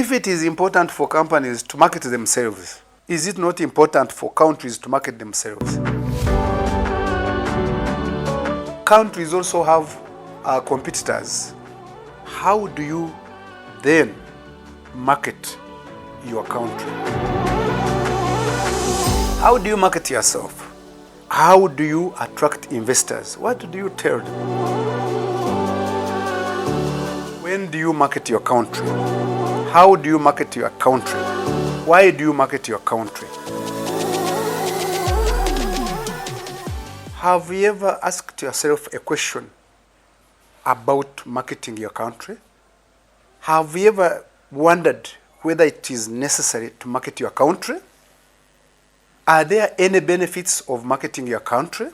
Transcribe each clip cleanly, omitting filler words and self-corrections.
If it is important for companies to market themselves, is it not important for countries to market themselves? Countries also have competitors. How do you then market your country? How do you market yourself? How do you attract investors? What do you tell them? When do you market your country? How do you market your country? Why do you market your country? Have you ever asked yourself a question about marketing your country? Have you ever wondered whether it is necessary to market your country? Are there any benefits of marketing your country?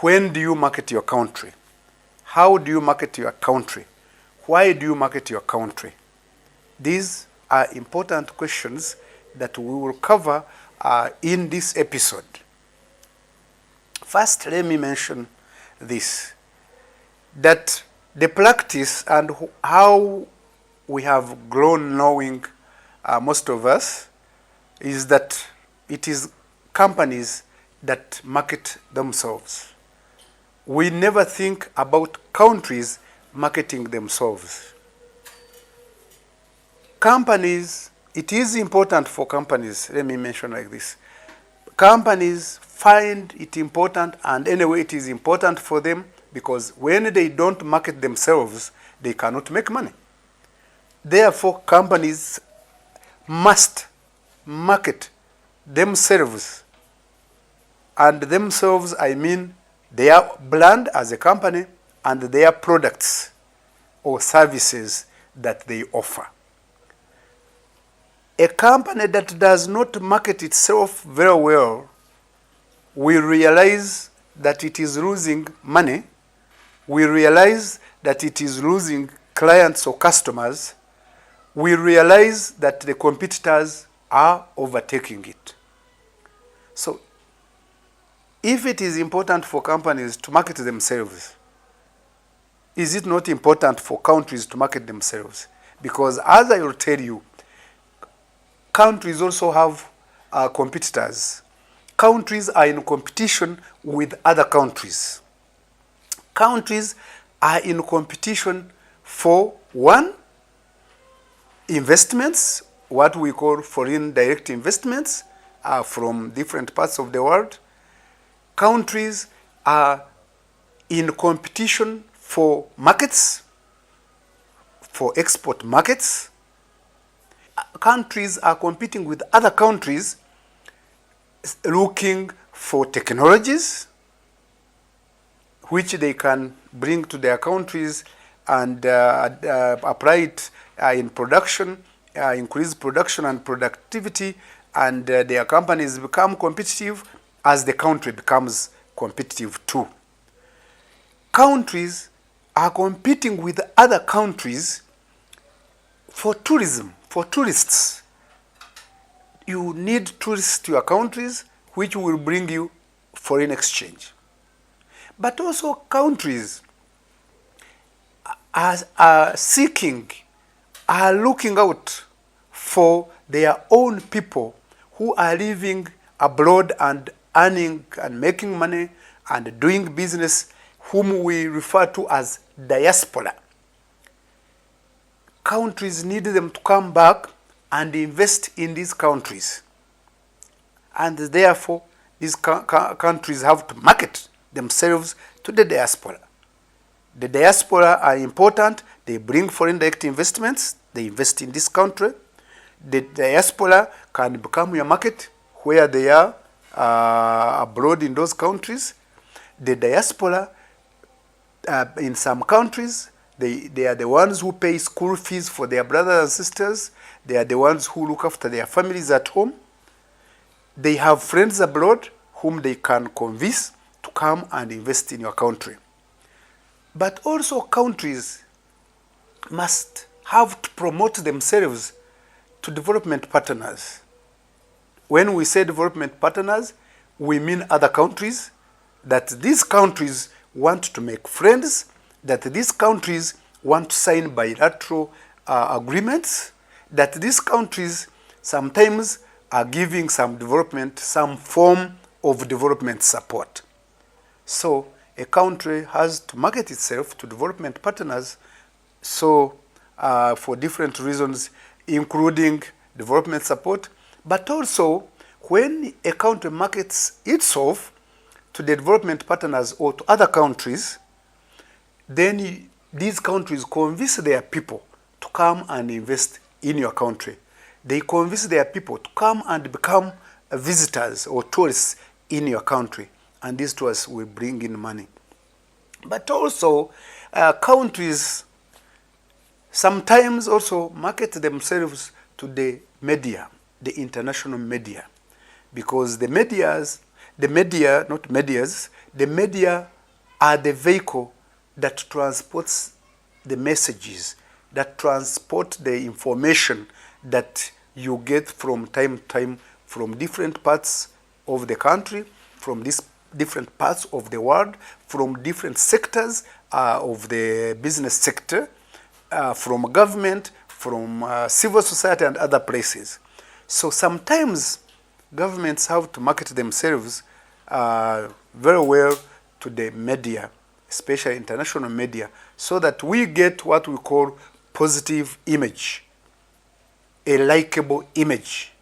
When do you market your country? How do you market your country? Why do you market your country? These are important questions that we will cover in this episode. First, let me mention this, that the practice and how we have grown knowing, most of us, is that it is companies that market themselves. We never think about countries marketing themselves. Companies, it is important for companies, let me mention like this. Companies find it important, and anyway it is important for them, because when they don't market themselves, they cannot make money. Therefore, companies must market themselves. And themselves, I mean their brand as a company and their products or services that they offer. A company that does not market itself very well will realize that it is losing money, will realize that it is losing clients or customers, will realize that the competitors are overtaking it. So, if it is important for companies to market themselves, is it not important for countries to market themselves? Because as I will tell you, countries also have competitors. Countries are in competition with other countries. Countries are in competition for, one, investments, what we call foreign direct investments from different parts of the world. Countries are in competition for markets, for export markets. Countries are competing with other countries looking for technologies which they can bring to their countries and apply it in production, increase production and productivity, and their companies become competitive as the country becomes competitive too. Countries are competing with other countries for tourism, for tourists. You need tourists to your countries, which will bring you foreign exchange. But also countries are seeking, are looking out for their own people who are living abroad and earning and making money and doing business, whom we refer to as diaspora. Countries need them to come back and invest in these countries. And therefore, these countries have to market themselves to the diaspora. The diaspora are important. They bring foreign direct investments. They invest in this country. The diaspora can become your market where they are abroad in those countries. The diaspora, in some countries, they are the ones who pay school fees for their brothers and sisters. They are the ones who look after their families at home. They have friends abroad whom they can convince to come and invest in your country. But also countries must have to promote themselves to development partners. When we say development partners, we mean other countries, that these countries want to make friends, that these countries want to sign bilateral agreements that these countries sometimes are giving some development, some form of development support. So a country has to market itself to development partners, so for different reasons, including development support, but also when a country markets itself to the development partners or to other countries, then these countries convince their people to come and invest in your country. They convince their people to come and become visitors or tourists in your country, and these tourists will bring in money. But also, countries sometimes also market themselves to the media, the international media, because the media are the vehicle that transports the messages, that transport the information that you get from time to time from different parts of the country, from these different parts of the world, from different sectors of the business sector, from government, from civil society and other places. So sometimes governments have to market themselves very well to the media, especially international media, so that we get what we call positive image, a likable image.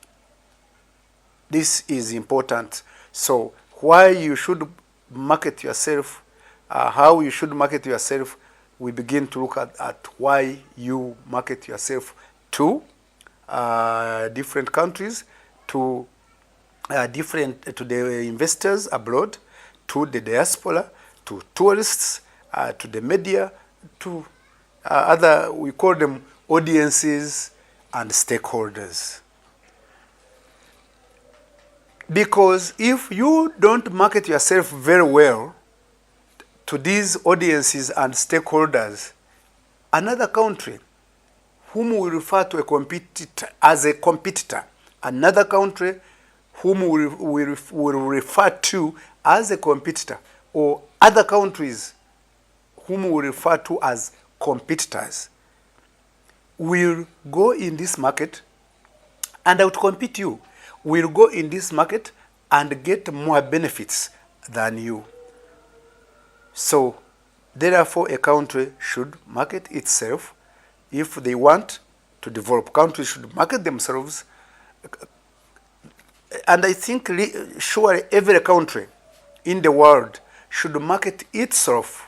This is important. So why you should market yourself, how you should market yourself, we begin to look at why you market yourself to different countries, to the investors abroad, to the diaspora, to tourists, to the media, to other, we call them audiences and stakeholders. Because if you don't market yourself very well to these audiences and stakeholders, another country whom we refer to a competitor as a competitor, another country whom we refer to as a competitor, or other countries whom we refer to as competitors, will go in this market and outcompete you, will go in this market and get more benefits than you. So, therefore, a country should market itself if they want to develop. Countries should market themselves. And I think surely every country in the world should market itself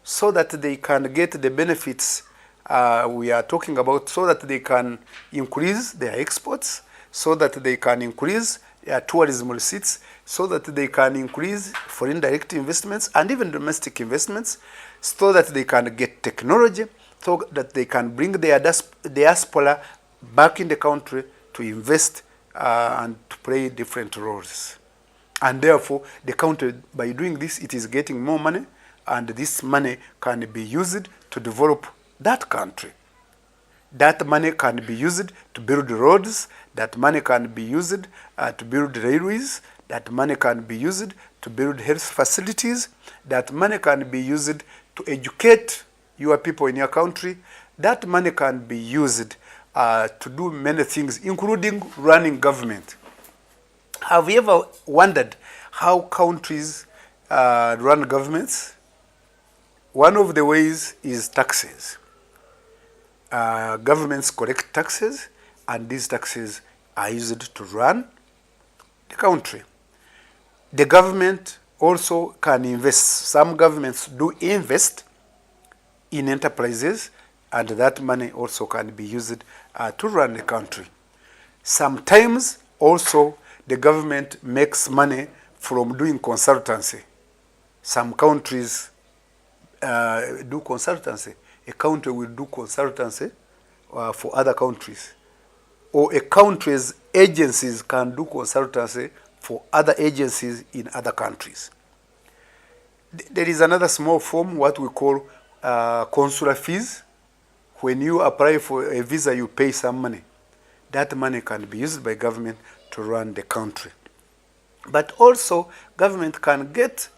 so that they can get the benefits we are talking about, so that they can increase their exports, so that they can increase their tourism receipts, so that they can increase foreign direct investments and even domestic investments, so that they can get technology, so that they can bring their diaspora back in the country to invest and to play different roles. And therefore, the country, by doing this, it is getting more money, and this money can be used to develop that country. That money can be used to build roads, that money can be used to build railways, that money can be used to build health facilities, that money can be used to educate your people in your country, that money can be used to do many things, including running government. Have you ever wondered how countries run governments? One of the ways is taxes. Governments collect taxes, and these taxes are used to run the country. The government also can invest. Some governments do invest in enterprises, and that money also can be used to run the country. Sometimes also the government makes money from doing consultancy. Some countries do consultancy. A country will do consultancy for other countries. Or a country's agencies can do consultancy for other agencies in other countries. There is another small form, what we call consular fees. When you apply for a visa, you pay some money. That money can be used by government to run the country. But also, government can get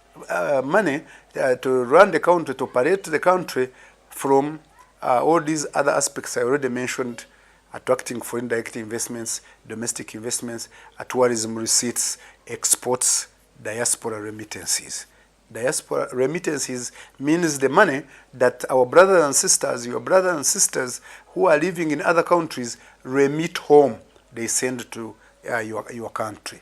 money to run the country, to operate the country from all these other aspects I already mentioned, attracting foreign direct investments, domestic investments, tourism receipts, exports, diaspora remittances. Diaspora remittances means the money that our brothers and sisters, your brothers and sisters who are living in other countries remit home, they send to your country.